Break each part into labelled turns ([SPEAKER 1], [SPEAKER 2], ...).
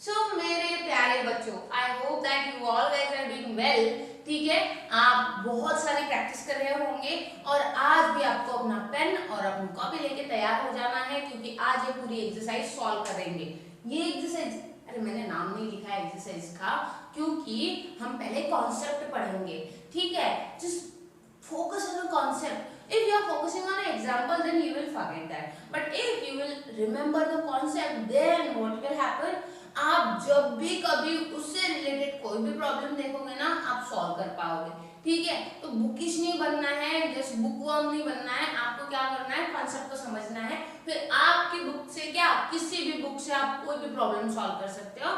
[SPEAKER 1] मेरे प्यारे बच्चों, I hope that you all guys are doing well. ठीक है, आप बहुत सारी प्रैक्टिस कर रहे होंगे और आज भी आपको अपना पेन और अपनी कॉपी लेके तैयार हो जाना है, क्योंकि आज ये पूरी एक्सरसाइज सॉल्व करेंगे। ये एक्सरसाइज, अरे मैंने नाम नहीं लिखा है एक्सरसाइज का, क्योंकि हम पहले कॉन्सेप्ट पढ़ेंगे। ठीक है, just focus on a concept. If you are focusing on an example, then you will forget that. But if you will remember the concept, then what will happen? आप जब भी कभी उससे रिलेटेड कोई भी प्रॉब्लम देखोगे ना, आप सॉल्व कर पाओगे। ठीक है, तो बुकिश नहीं बनना है, जस्ट बुकवर्म नहीं बनना है। आपको क्या करना है, कॉन्सेप्ट को समझना है, फिर आपकी बुक से क्या, किसी भी बुक से आप कोई भी प्रॉब्लम सॉल्व कर सकते हो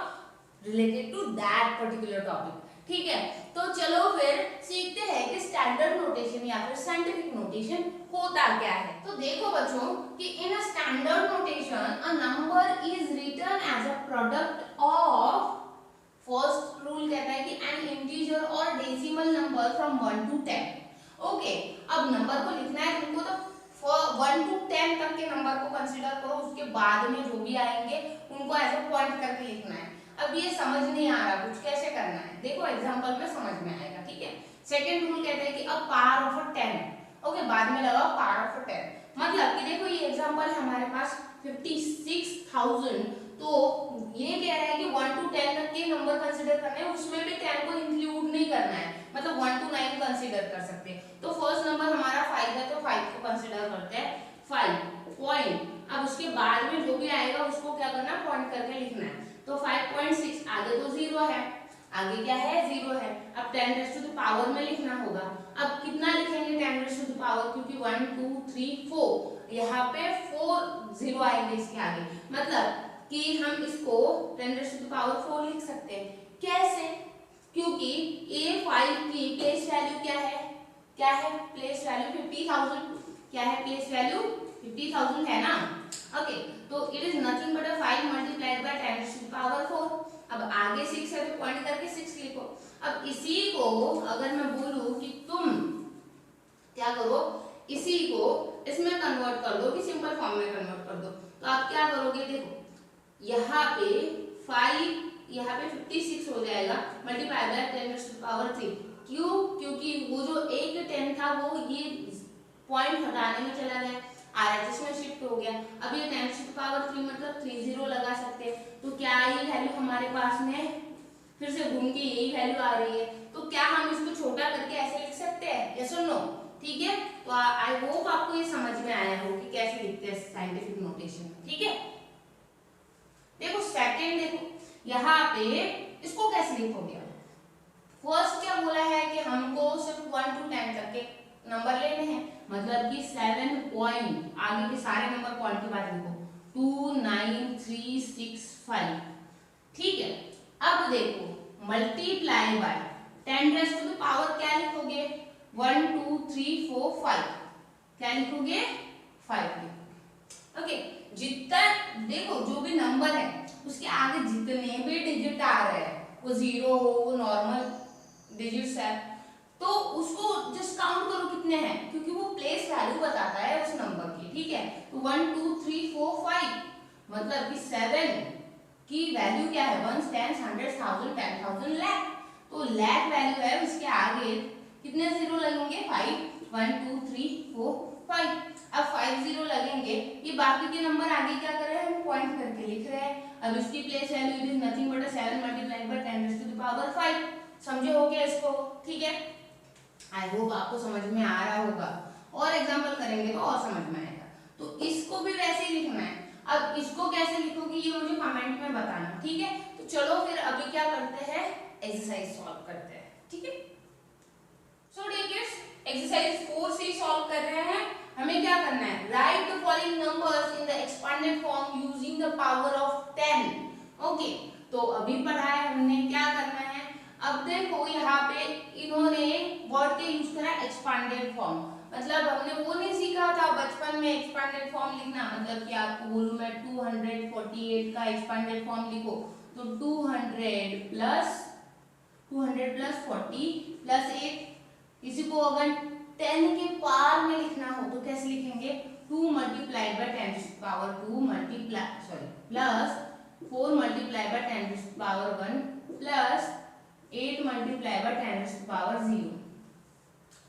[SPEAKER 1] related to that particular topic. ठीक है, तो चलो फिर सीखते हैं कि स्टैंडर्ड नोटेशन या फिर साइंटिफिक नोटेशन होता क्या है। तो देखो बच्चों कि in a standard notation a number is written as a product of, first rule कहता है कि एन इंटीजर और decimal number from 1 to 10। Okay, अब नंबर को लिखना है तुमको, तो 1 to 10 तक के नंबर को कंसीडर करो, उसके बाद में जो भी आएंगे उनको ऐसे पॉइंट करके लिखना है। अब ये समझ नहीं आ रहा कुछ कैसे करना है, देखो एग्जांपल में समझ में आएगा। ठीक है, सेकंड रूल कहता है कि अब पावर ऑफ 10। ओके, बाद में लगाओ पावर ऑफ 10, मतलब कि देखो ये एग्जांपल है हमारे पास 56,000, तो ये कह रहा है कि 1 to 10 तक के नंबर कंसीडर करने हैं, उसमें भी 10 को इंक्लूड नहीं करना है, मतलब 1 to 9 कंसीडर कर सकते हैं। तो फर्स्ट नंबर हमारा 5 है, तो 5 को कंसीडर करते हैं 5 पॉइंट। अब उसके बाद में जो भी आएगा उसको क्या करना है, पॉइंट करके लिखना है। तो 5.6 आगे तो 0 है, आगे क्या है 0 है। अब 10 रेज़ टू द पावर में लिखना होगा। अब कितना लिखेंगे 10 रेज़ टू द पावर, क्योंकि 1 2 3 4 यहाँ पे 4 0 आएंगे इसके आगे, मतलब कि हम इसको 10 रेज़ टू द पावर 4 लिख सकते हैं। कैसे, क्योंकि A5 की प्लेस वैल्यू क्या है, क्या है प्लेस वैल्यू 50,000, क्या है प्लेस वैल्यू 50,000 है ना। ओके, तो it is nothing but 5 multiplied by 10 raise to the power 4। अब आगे 6 है तो पॉइंट करके 6 लिखो। अब इसी को अगर मैं बोलूं कि तुम क्या करो, इसी को इसमें कन्वर्ट कर दो कि सिंपल फॉर्म में कन्वर्ट कर दो, तो आप क्या करोगे, देखो यहाँ पे 5, यहाँ पे 56 हो जाएगा multiply by 10 raise to the power 3। क्यों, क्योंकि वो जो एक 10 था वो ये पॉइंट हटाने में चला गया, RHS में शिफ्ट हो गया। अब ये 10 टू द पावर 3 मतलब 30 लगा सकते हैं, तो क्या ये वैल्यू हमारे पास में फिर से घूम के यही वैल्यू आ रही है, तो क्या हम इसको छोटा करके ऐसे लिख सकते हैं, यस और नो। ठीक है, तो आई होप आपको ये समझ में आया हो कि कैसे लिखते हैं साइंटिफिक नोटेशन। ठीक है, देखो सेकंड, देखो यहाँ पे इसको कैसे लिखोगे। फर्स्ट क्या बोला है कि हमको सिर्फ 1 to 10 तक के नंबर लेने हैं, मतलब कि 7 पॉइंट, आगे के सारे नंबर पॉइंट के बाद लिखो 2 9 3 6 5। ठीक है, अब देखो multiply by 10 raise to the power क्या लिखोगे, 1 2 3 4 5, क्या लिखोगे 5 लिखोगे। ओके, जितना देखो जो भी नंबर है उसके आगे जितने भी डिजिट आ रहे हैं, वो 0 हो, वो नॉर्मल डिजिट्स है, तो उसको जस्ट काउंट करो कितने हैं, क्योंकि वो प्लेस वैल्यू बताता है उस नंबर की। ठीक है, तो 1 2 3 4 5 मतलब कि 7 की वैल्यू क्या है, 1 10 100 1000 10,000 लाख, तो लाख वैल्यू है, उसके आगे कितने 0 लगेंगे 5 1 2 3 4 5। अब 5 0 लगेंगे, ये बाकी के नंबर आगे क्या कर रहे हैं, हम पॉइंट करके लिख रहे हैं। अब इसकी place value it is nothing but 7 multiplied by 10 raise to the power 5। समझे हो गया इसको। ठीक है, आई होप आपको समझ में आ रहा होगा, और एग्जांपल करेंगे तो और समझ में आएगा। तो इसको भी वैसे ही लिखना है। अब इसको कैसे लिखोगे ये मुझे कमेंट में बताना। ठीक है, तो चलो फिर अभी क्या करते हैं, एक्सरसाइज सॉल्व करते हैं। ठीक है, सो डियर किड्स, एक्सरसाइज 4 से सॉल्व कर रहे हैं। हमें क्या करना है, right the following numbers in the expanded form using the power of 10। Okay, तो अभी पढ़ा है हमने, क्या करना है। अब देखो यहाँ पे इन्होंने वर्ड के यूज करा एक्सपांडेड फॉर्म, मतलब हमने वो नहीं सीखा था बचपन में एक्सपांडेड फॉर्म लिखना, मतलब कि आपको बोलूं मैं 248 का एक्सपांडेड फॉर्म लिखो, तो 200 प्लस 40 प्लस 8। किसी को अगर 10 के पावर में लिखना हो तो कैसे लिखेंगे, 2 multiplied by 10 to the power 2 multiply plus 4 multiply by 10 to 10 raise to power 0।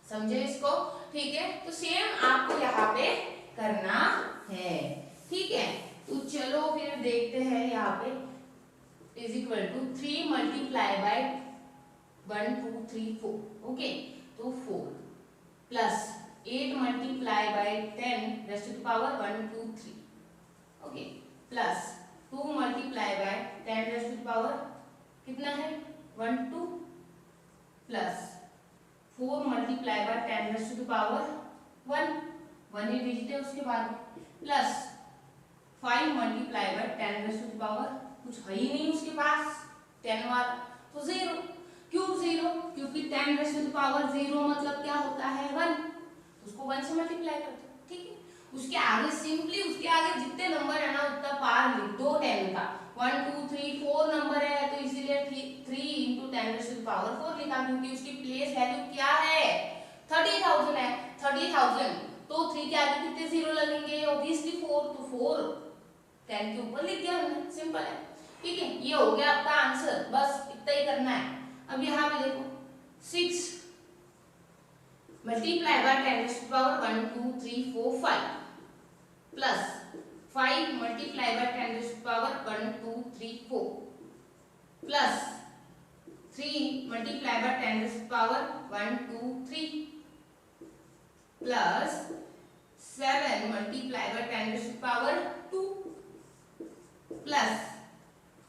[SPEAKER 1] समझे इसको? ठीक है, तो सेम आपको यहाँ पे करना है। ठीक है, तो चलो फिर देखते हैं यहाँ पे is equal to 3 multiply by 1 2 3 4। Okay, तो 4 plus 8 multiply by 10 raise to power 1 2 3। Okay, plus 2 multiply by 10 raise to power कितना है 1 2, plus 4 multiply by 10 raise to power 1 ही डिजिट है उसके बाद, plus 5 multiply by 10 raise to power कुछ है ही नहीं उसके पास 10 वाला, तो 0। क्यों 0? क्योंकि 10 रेज़ टू पावर 0 मतलब क्या होता है 1, उसको 1 से मल्टीप्लाई कर दो। ठीक है, उसके आगे सिंपली उसके आगे जितने नंबर है ना उतना पार लिख दो 10 का। 1 2 3 4 नंबर है तो इसीलिए 3 इंटू 10 रेज़ टू पावर 4 लिखा, क्योंकि उसकी प्लेस वैल्यू क्या है 30,000 है। 30,000 तो 3 के आगे कितने जीरो लगेंगे? ऑब्वियसली 4, तो 4 10 के ऊपर लिख दिया हमने, सिंपल है। ठीक है, ये हो गया आपका आंसर, बस इतना ही करना है। अब यहाँ पे देखो 6 multiply by 10 raise to power 1 2 3 4 5 plus 5 multiply by 10 raise to power 1 2 3 4 plus 3 multiply by 10 raise to power 1 2 3 plus 7 multiply by 10 raise to power 2 plus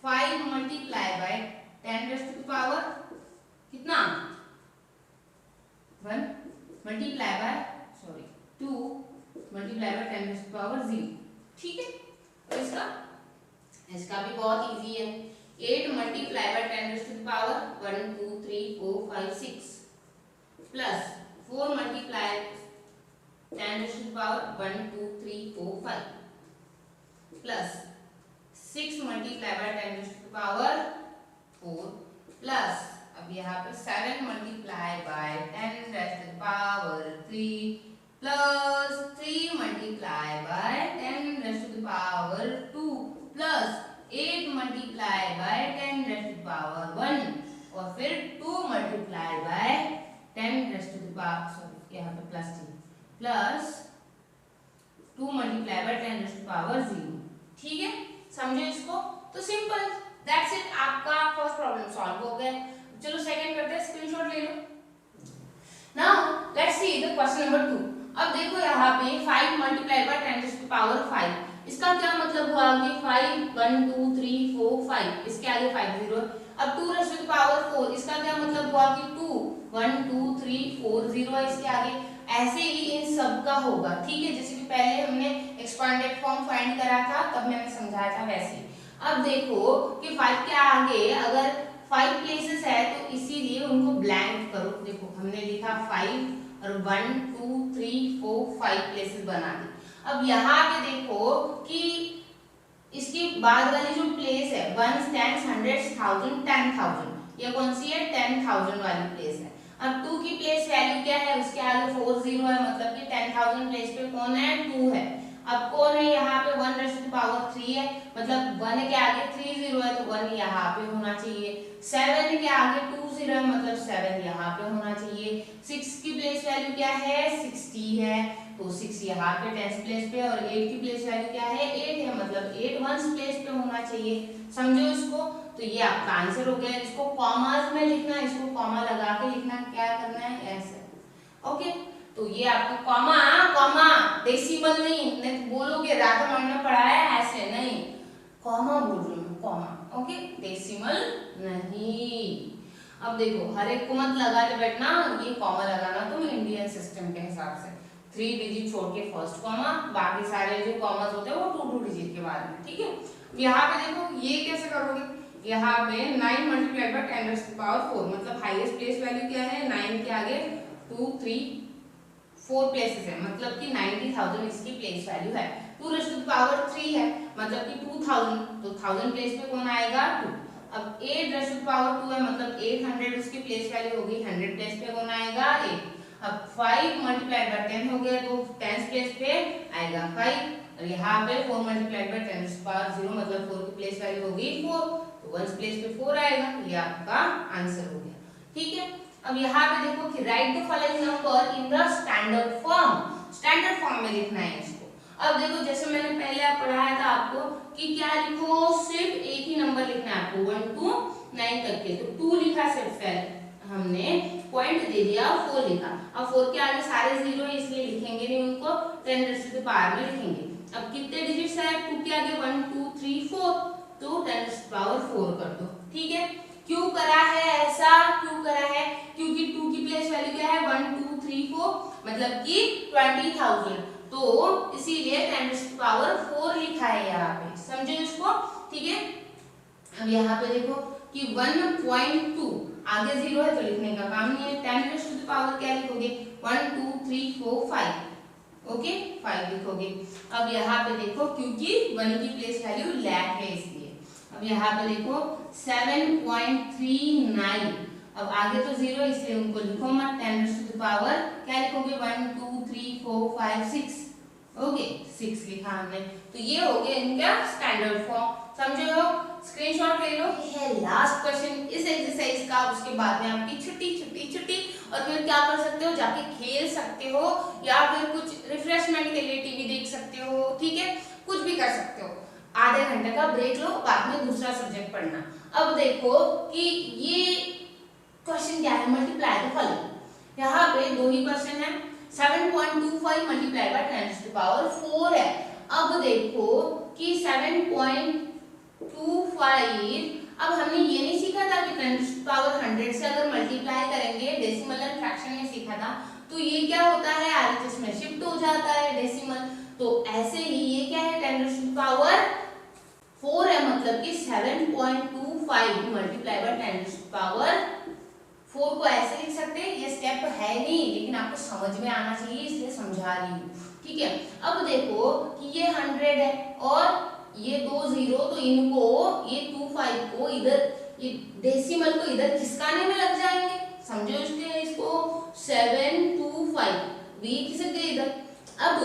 [SPEAKER 1] 5 multiply by 10 raise to power कितना 1 multiply by 2 multiply by 10 raise to power 0। ठीक है, तो इसका भी बहुत easy है। 8 multiply by 10 raise to power 1 2 3 4 5 6 plus 4 multiply 10 raise to power 1 2 3 4 5 plus 6 multiply by 10 raise to power 4 plus अब यहाँ पे 7 multiply by 10 raise to power 3 plus 3 multiply by 10 raise to power 2 plus 8 multiply by 10 raise to power 1 और फिर 2 multiply by 10 raise to power यहाँ पे plus 3 plus 2 multiply by 10 raise to power 0। ठीक है, समझो इसको? तो सिंपल, दैट्स इट, आपका फर्स्ट प्रॉब्लम सॉल्व हो गया। चलो सेकंड करते हैं, स्क्रीनशॉट ले लो। Now let's see the question number 2। अब देखो यहाँ पे 5 multiply by 10 raise to power 5, इसका क्या मतलब हुआ कि 5 1 2 3 4 5, इसके आगे 5 0। अब 2 रेज़ टू पावर 4, इसका क्या मतलब हुआ कि 2 1 2 3 4 0 है इसके आगे। ऐसे ही इन सब का होगा। ठीक है, जैसे कि पहले हमने एक्सपांडेड फॉर्म फाइंड करा था तब मैंने समझाया था वैसे। अब देखो कि 5 के आगे अगर 5 प्लेसेस है तो इसीलिए उनको ब्लैंक करो। देखो हमने लिखा 5 और 1 2 3 4 5 प्लेसेस बना दी। अब यहाँ पे देखो कि इसकी बाद वाली जो प्लेस है 1 10 100 1000 10,000, ये कौन सी है 10,000 वाली प्लेस है। अब 2 की प्लेस वैल्यू क्या है, उसके आगे 4 0 है, मतलब कि 10,000 प्लेस पे कौन है 2 है। अब कौन है यहाँ पे 1 रेज़ टू पावर 3 है, मतलब 1 के आगे 3 0 है तो 1 यहाँ पे होना चाहिए। 7 के आगे 2 0 है, मतलब 7 यहाँ पे होना चाहिए। 6 की प्लेस वैल्यू क्या है 60 है, तो 6 यहाँ पे 10th प्लेस पे, और 8 की प्लेस वैल्यू क्या है 8 है, मतलब 8 1st प्लेस पे होना चाहिए। समझो इसको? तो ये आपका आंसर हो गया। इसको कॉमास में लिखना है, इसको कॉमा लगा के लिखना, क्या करना है ऐसे। ओके, तो ये आपको कॉमा कॉमा डेसिमल नहीं बोलोगे, राधा मैम ने पढ़ाया ऐसे नहीं, कॉमा बोल रही हूँ, कॉमा। ओके, डेसिमल नहीं। अब देखो हर एक को मत लगा के बैठना, ये कॉमा लगाना तुम इंडियन सिस्टम के हिसाब से 3 डिजिट छोड़ के फर्स्ट कॉमा, बाकी सारे जो कॉमर्स होते हैं वो 2 डिजिट के बाद में। ठीक है, यहाँ पे देखो ये कैसे करोगे, यहाँ पे 9 multiplied by 10 raise to power 4, मतलब हाईएस्ट प्लेस वैल्यू क्या है 9 के आगे 2 3 4 प्लेसेस है, मतलब कि 90,000 इसकी प्लेस वैल्यू है। 2 रेज़ टू पावर 3 है, मतलब कि 2000, तो 1000 प्लेस पे कौन आएगा 2। अब 8 रेज़ टू पावर 2 है, मतलब 800 उसकी प्लेस वैल्यू होगी, 100 प्लेस पे कौन आएगा 8। अब 5 मल्टीप्लाइड बाय 10 हो गया, तो 10th प्लेस पे आएगा 5, और यहाँ पे 4 multiplied by 10 raise to power 0, मतलब 4 की प्लेस वैल्यू होगी 4, तो 1st प्लेस पे 4 आएगा। ये आपका आंसर हो गया। ठीक है, अब यहाँ पे देखो कि right the following number in the standard form में लिखना है इसको। अब देखो जैसे मैंने पहले पढ़ाया था आपको कि क्या लिखो, सिर्फ एक ही नंबर लिखना है आपको 1 to 9 तक के। तो 2 लिखा सिर्फ हमने, पॉइंट दे दिया, 4 लिखा। अब 4 के आगे सारे जीरो है इसलिए लिखेंगे नहीं उनको, 10 रेज़ टू द पावर में लिखेंगे। अब कितने डिजिट्स है 2 के आगे, 1 2 3 4, तो 10 रेज़ टू द पावर 4 कर दो। ठीक है, क्यों करा है ऐसा, क्यों करा है, क्योंकि 2 की प्लेस वैल्यू क्या है 1 2 3 4, मतलब कि 20,000, तो इसीलिए 10 रेज़ टू द पावर 4 लिखा है यहाँ पे, समझे इसको। ठीक है, अब यहाँ पे देखो कि 1.2 आगे जीरो है तो लिखने का काम नहीं है। 10 रेज़ टू द पावर क्या लिखोगे 1 2 3 4 5, ओके 5 लिखोगे। अब यहाँ पे देखो क्योंकि 1 की प्लेस वैल्यू लाख है इसलिए। अब यहाँ पे देखो 7.39, अब आगे तो जीरो इसलिए उनको लिखो मत, 10 रेज़ टू द पावर क्या लिखोगे 1 2 3 4 5 6, ओके 6 लिखा हमने। तो ये हो गया इनका स्टैंडर्ड फॉर्म, समझे हो, स्क्रीनशॉट ले लो। ये है लास्ट क्वेश्चन इस एक्सरसाइज का। उसके बाद में आपकी छुट्टी और फिर क्या कर सकते हो, जाके खेल सकते हो या फिर कुछ रिफ्रेशमेंट के लिए टीवी देख सकते हो। ठीक है, कुछ भी कर सकते हो। आधे घंटे का ब्रेक लो, बाद में दूसरा सब्जेक्ट पढ़ना। अब देखो कि ये क्वेश्चन क्या है, मल्टीप्लाई द फॉलोइंग। यहाँ पे 2 ही क्वेश्चन है, 7.25 multiply by 10 to the power 4 है। अब देखो कि 7.25, अब हमने ये नहीं सीखा था कि 10 टू द पावर 100 से अगर मल्टीप्लाई करेंगे, डेसिमल एंड फ्रैक्शन में सीखा था, तो ये क्या होता है आरएचएस में शिफ्ट हो जाता है डेसिमल। तो ऐसे ही ये क्या है 10 टू द पावर 4 है, मतलब कि 7.25 multiply by 10 to the power 4 को ऐसे लिख सकते हैं। ये स्टेप है नहीं, लेकिन आपको समझ में आना चाहिए इसलिए समझा रही हूँ। ठीक है, अब देखो कि ये 100 है और ये 2 जीरो, तो इनको ये 25 को इधर, ये डेसिमल को इधर खिसकाने में लग जाएंगे, समझो। इसको 725 भी खिसक गए इधर। अब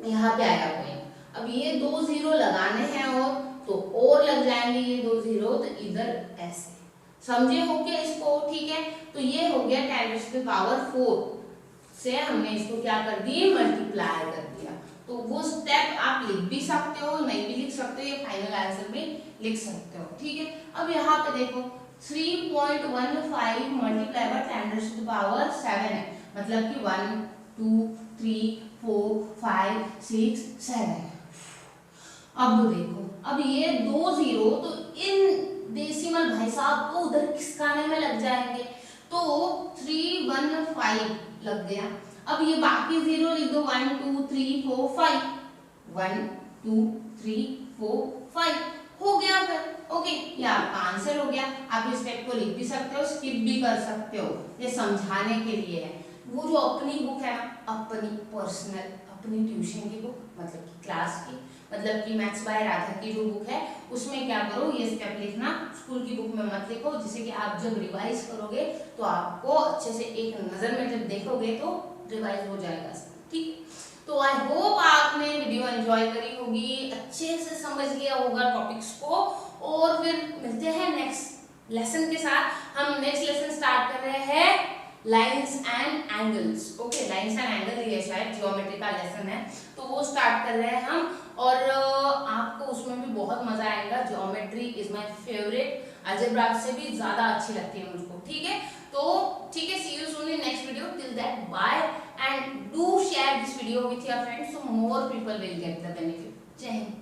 [SPEAKER 1] यहाँ पे आएगा पॉइंट, अब ये 2 जीरो लगाने हैं और लग जाएंगे ये 2 जीरो, तो इधर ऐसे, समझे हो क्या इसको। ठीक है, तो ये हो गया 10 टू द पावर 4 से हमने इसको क्या कर दिए, मल्टीप्लाई कर दिया। तो वो स्टेप आप लिख भी सकते हो, नहीं भी लिख सकते हो, ये फाइनल आंसर भी लिख सकते हो। ठीक है, अब यहाँ पे देखो 3.15 multiply by 10 to the power 7 है, मतलब कि 1 2 3 4 5 6 7। अब देखो, अब ये 2 जीरो, तो इन डेसिमल भाई साहब को उधर खिसकाने में लग जाएंगे, तो 315 लग गया। अब ये बाकी जीरो लिख दो 1 2 3 4 5, 1 2 3 4 5 हो गया फिर। ओके, ये आपका आंसर हो गया। आप इस स्टेप को लिख भी सकते हो, स्किप भी कर सकते हो, ये समझाने के लिए है। वो जो अपनी बुक है ना, अपनी पर्सनल, अपनी ट्यूशन की बुक, मतलब कि क्लास की, मतलब कि मैथ्स बाय राधा की जो बुक है, उसमें क्या करो, ये स्टेप लिखना। स्कूल की बुक में मत लिखो, जिससे कि आप जब रिवाइज करोगे तो आपको अच्छे से एक नजर में जब देखोगे तो रिवाइज हो जाएगा। ठीक, तो आई होप आपने वीडियो एंजॉय करी होगी, अच्छे से समझ लिया होगा टॉपिक्स को। और फिर मिलते हैं नेक्स्ट लेसन के साथ। हम नेक्स्ट लेसन स्टार्ट कर रहे हैं lines and angles. Okay, lines and angle ये शायद ज्योमेट्री का लेसन है, तो वो स्टार्ट कर रहे हैं हम। और आपको उसमें भी बहुत मजा आएगा। Geometry is my favourite, algebra से भी ज्यादा अच्छी लगती है मुझको। ठीक है, तो ठीक है, see you soon in next video. Till that bye, and do share this video with your friends so more people will get the benefit. जय हिंद।